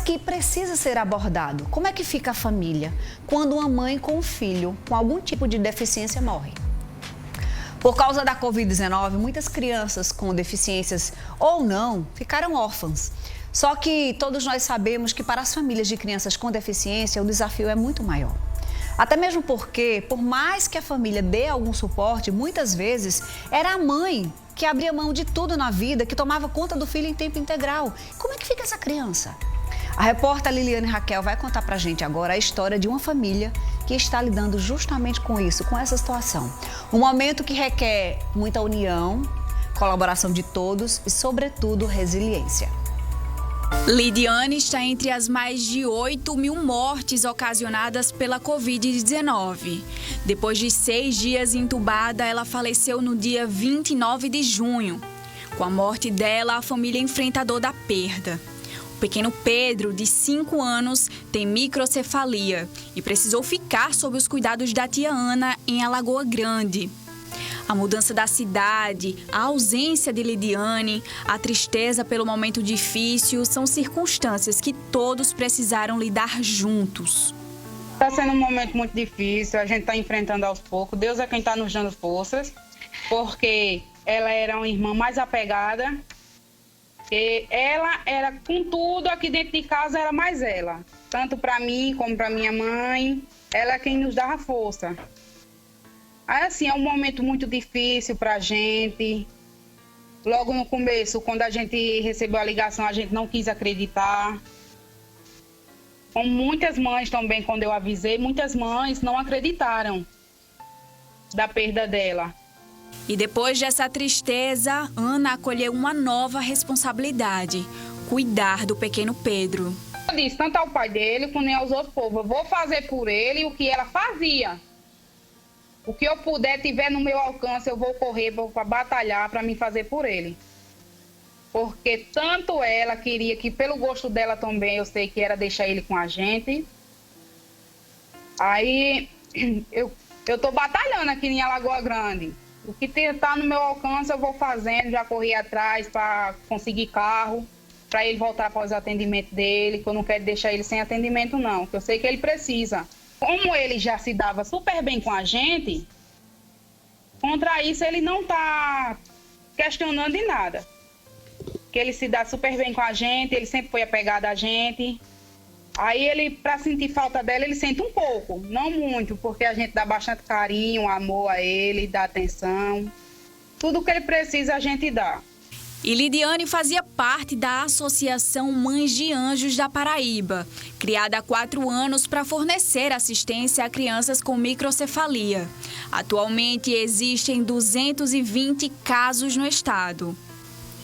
que precisa ser abordado. Como é que fica a família quando uma mãe com um filho com algum tipo de deficiência morre? Por causa da Covid-19, muitas crianças com deficiências ou não ficaram órfãs. Só que todos nós sabemos que para as famílias de crianças com deficiência, o desafio é muito maior. Até mesmo porque, por mais que a família dê algum suporte, muitas vezes era a mãe que abria mão de tudo na vida, que tomava conta do filho em tempo integral. Como é que fica essa criança? A repórter Liliane Raquel vai contar pra gente agora a história de uma família que está lidando justamente com isso, com essa situação. Um momento que requer muita união, colaboração de todos e, sobretudo, resiliência. Lidiane está entre as mais de 8.000 mortes ocasionadas pela Covid-19. Depois de 6 dias entubada, ela faleceu no dia 29 de junho. Com a morte dela, a família enfrenta a dor da perda. O pequeno Pedro, de 5 anos, tem microcefalia e precisou ficar sob os cuidados da tia Ana em Alagoa Grande. A mudança da cidade, a ausência de Lidiane, a tristeza pelo momento difícil são circunstâncias que todos precisaram lidar juntos. Está sendo um momento muito difícil, a gente está enfrentando aos poucos. Deus é quem está nos dando forças, porque ela era uma irmã mais apegada. E ela era, com tudo aqui dentro de casa, era mais ela. Tanto para mim como para minha mãe, ela é quem nos dava força. Aí, assim, é um momento muito difícil para a gente. Logo no começo, quando a gente recebeu a ligação, a gente não quis acreditar. Como muitas mães também, quando eu avisei, muitas mães não acreditaram da perda dela. E depois dessa tristeza, Ana acolheu uma nova responsabilidade: cuidar do pequeno Pedro. Eu disse tanto ao pai dele como aos outros povos: eu vou fazer por ele o que ela fazia. O que eu puder, tiver no meu alcance, eu vou correr para batalhar para me fazer por ele. Porque tanto ela queria, que pelo gosto dela também, eu sei que era deixar ele com a gente. Aí eu estou batalhando aqui em Alagoa Grande. O que está no meu alcance eu vou fazendo, já corri atrás para conseguir carro, para ele voltar para os atendimentos dele, que eu não quero deixar ele sem atendimento não, que eu sei que ele precisa. Como ele já se dava super bem com a gente, contra isso ele não está questionando em nada. Que ele se dá super bem com a gente, ele sempre foi apegado a gente. Aí ele, para sentir falta dela, ele sente um pouco, não muito, porque a gente dá bastante carinho, amor a ele, dá atenção. Tudo que ele precisa a gente dá. E Lidiane fazia parte da Associação Mães de Anjos da Paraíba, criada há 4 anos para fornecer assistência a crianças com microcefalia. Atualmente existem 220 casos no estado.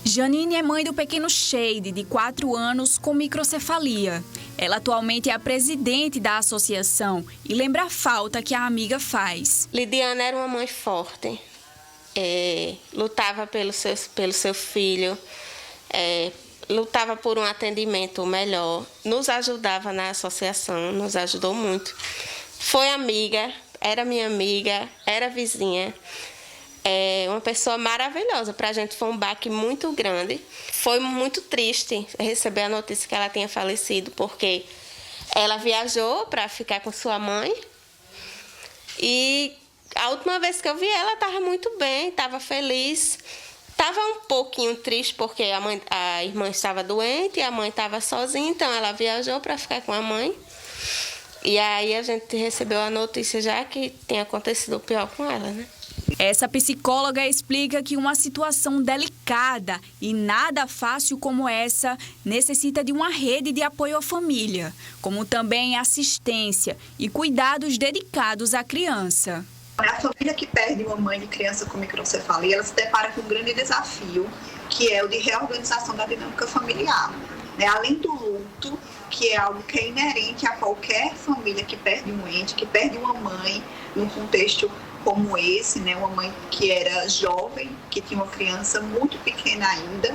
Janine é mãe do pequeno Shade, de 4 anos, com microcefalia. Ela atualmente é a presidente da associação e lembra a falta que a amiga faz. Lidiane era uma mãe forte. Lutava pelo seu filho, lutava por um atendimento melhor, nos ajudava na associação, nos ajudou muito. Foi amiga, era minha amiga, era vizinha, uma pessoa maravilhosa. Para a gente foi um baque muito grande. Foi muito triste receber a notícia que ela tinha falecido, porque ela viajou para ficar com sua mãe e a última vez que eu vi ela estava muito bem, estava feliz. Estava um pouquinho triste porque a irmã estava doente e a mãe estava sozinha, então ela viajou para ficar com a mãe. E aí a gente recebeu a notícia já que tinha acontecido o pior com ela, né? Essa psicóloga explica que uma situação delicada e nada fácil como essa necessita de uma rede de apoio à família, como também assistência e cuidados dedicados à criança. A família que perde uma mãe de criança com microcefalia, ela se depara com um grande desafio, que é o de reorganização da dinâmica familiar. Além do luto, que é algo que é inerente a qualquer família que perde um ente, que perde uma mãe num contexto como esse, uma mãe que era jovem, que tinha uma criança muito pequena ainda,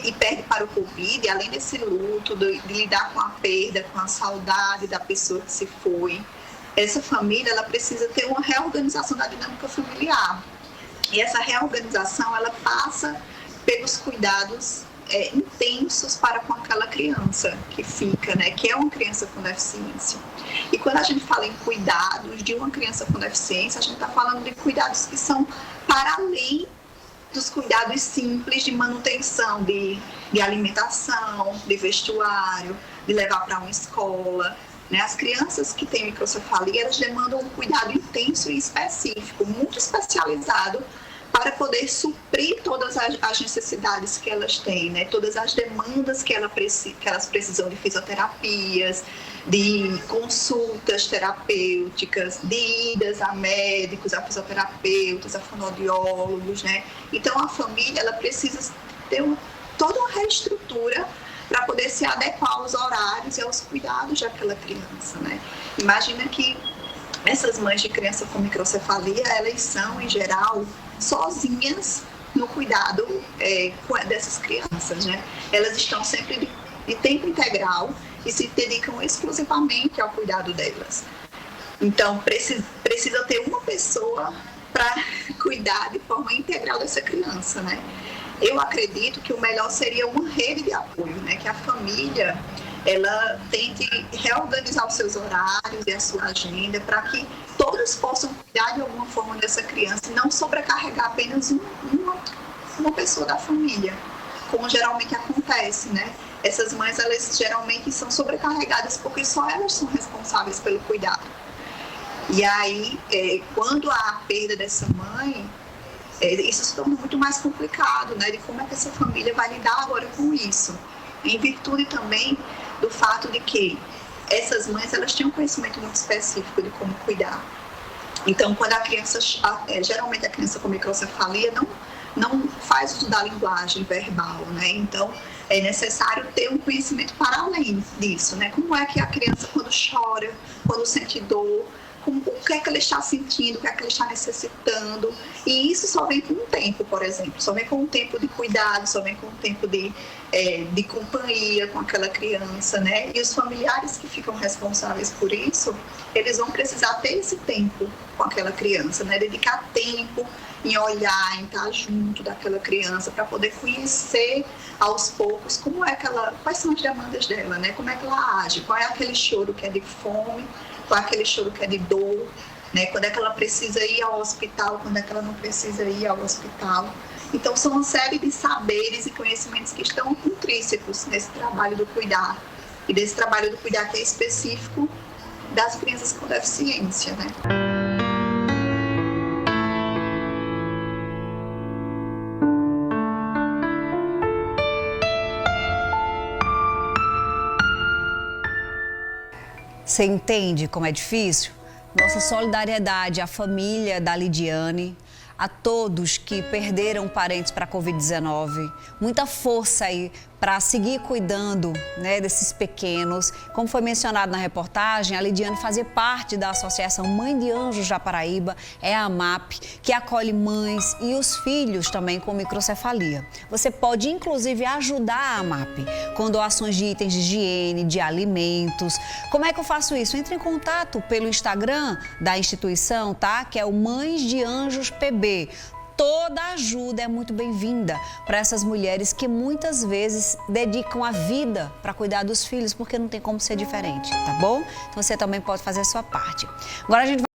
e perde para o Covid, e além desse luto, de lidar com a perda, com a saudade da pessoa que se foi, essa família ela precisa ter uma reorganização da dinâmica familiar. E essa reorganização ela passa pelos cuidados intensos para com aquela criança que fica, né, que é uma criança com deficiência. E quando a gente fala em cuidados de uma criança com deficiência, a gente está falando de cuidados que são para além dos cuidados simples de manutenção, de alimentação, de vestuário, de levar para uma escola. Né? As crianças que têm microcefalia, elas demandam um cuidado intenso e específico, muito especializado, para poder suprir todas as necessidades que elas têm, né? Todas as demandas que elas precisam de fisioterapias, de consultas terapêuticas, de idas a médicos, a fisioterapeutas, a fonoaudiólogos, né? Então, a família ela precisa ter toda uma reestrutura para poder se adequar aos horários e aos cuidados daquela criança, né? Imagina que essas mães de criança com microcefalia, elas são, em geral, sozinhas no cuidado dessas crianças, né? Elas estão sempre de tempo integral e se dedicam exclusivamente ao cuidado delas. Então, precisa ter uma pessoa para cuidar de forma integral dessa criança, né? Eu acredito que o melhor seria uma rede de apoio, né? Que a família ela tente reorganizar os seus horários e a sua agenda para que todos possam cuidar de alguma forma dessa criança e não sobrecarregar apenas uma pessoa da família, como geralmente acontece, né? Essas mães, elas geralmente são sobrecarregadas porque só elas são responsáveis pelo cuidado. E aí, quando há a perda dessa mãe, isso se torna muito mais complicado, né? De como é que essa família vai lidar agora com isso. Em virtude também do fato de que essas mães, elas têm um conhecimento muito específico de como cuidar. Então, quando a criança, geralmente a criança com microcefalia não faz uso da linguagem verbal, né? Então, é necessário ter um conhecimento para além disso, né? Como é que a criança, quando chora, quando sente dor, o que é que ela está sentindo, o que é que ela está necessitando. E isso só vem com o tempo, por exemplo. Só vem com o tempo de cuidado, só vem com o tempo de companhia com aquela criança, né? E os familiares que ficam responsáveis por isso, eles vão precisar ter esse tempo com aquela criança, né? Dedicar tempo em olhar, em estar junto daquela criança, para poder conhecer aos poucos quais são as demandas dela, né? Como é que ela age, qual é aquele choro que é de fome, qual é aquele choro que é de dor, né? Quando é que ela precisa ir ao hospital, quando é que ela não precisa ir ao hospital. Então, são uma série de saberes e conhecimentos que estão intrínsecos nesse trabalho do cuidar, e desse trabalho do cuidar que é específico das crianças com deficiência, né? Você entende como é difícil? Nossa solidariedade à família da Lidiane, a todos que perderam parentes para a Covid-19. Muita força aí para seguir cuidando, né, desses pequenos. Como foi mencionado na reportagem, a Lidiane fazia parte da Associação Mãe de Anjos da Paraíba, é a AMAP, que acolhe mães e os filhos também com microcefalia. Você pode, inclusive, ajudar a AMAP com doações de itens de higiene, de alimentos. Como é que eu faço isso? Entre em contato pelo Instagram da instituição, tá? Que é o Mães de Anjos PB. Toda ajuda é muito bem-vinda para essas mulheres que muitas vezes dedicam a vida para cuidar dos filhos, porque não tem como ser diferente, tá bom? Então você também pode fazer a sua parte. Agora a gente vai